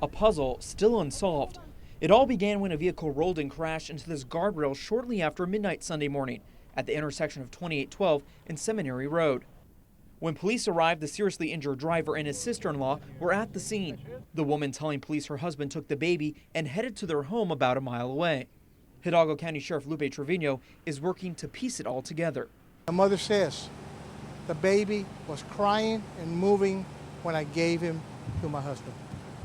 A puzzle still unsolved. It all began when a vehicle rolled and crashed into this guardrail shortly after midnight Sunday morning at the intersection of 2812 and Seminary Road. When police arrived, the seriously injured driver and his sister-in-law were at the scene. The woman telling police her husband took the baby and headed to their home about a mile away. Hidalgo County Sheriff Lupe Trevino is working to piece it all together. The mother says the baby was crying and moving when I gave him to my husband.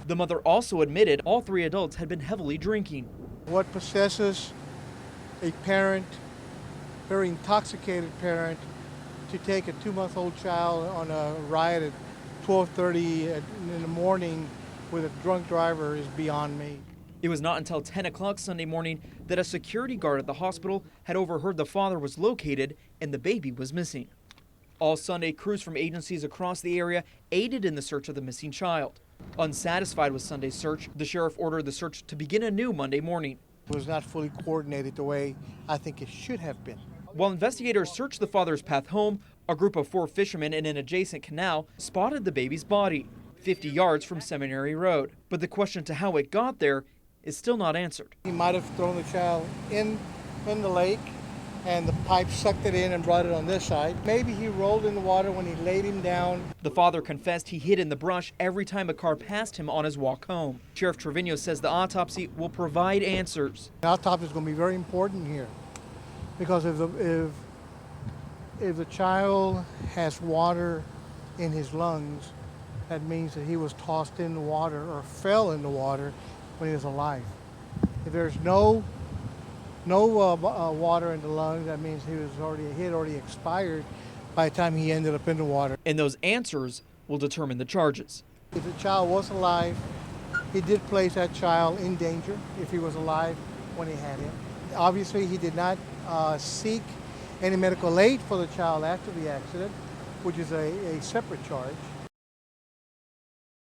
The mother also admitted all three adults had been heavily drinking. What possesses a parent, very intoxicated parent, to take a 2-month-old child on a ride at 12:30 in the morning with a drunk driver is beyond me. It was not until 10 o'clock Sunday morning that a security guard at the hospital had overheard the father was located and the baby was missing. All Sunday, crews from agencies across the area aided in the search of the missing child. Unsatisfied with Sunday's search, the sheriff ordered the search to begin anew Monday morning. It was not fully coordinated the way I think it should have been. While investigators searched the father's path home, a group of 4 fishermen in an adjacent canal spotted the baby's body, 50 yards from Seminary Road. But the question to how it got there is still not answered. He might have thrown the child in the lake and the pipe sucked it in and brought it on this side. Maybe he rolled in the water when he laid him down. The father confessed he hid in the brush every time a car passed him on his walk home. Sheriff Trevino says the autopsy will provide answers. The autopsy is going to be very important here because if the child has water in his lungs, that means that he was tossed in the water or fell in the water when he was alive. If there's no water in the lungs, that means he had already expired by the time he ended up in the water. And those answers will determine the charges. If the child was alive, he did place that child in danger if he was alive when he had him. Obviously, he did not seek any medical aid for the child after the accident, which is a separate charge.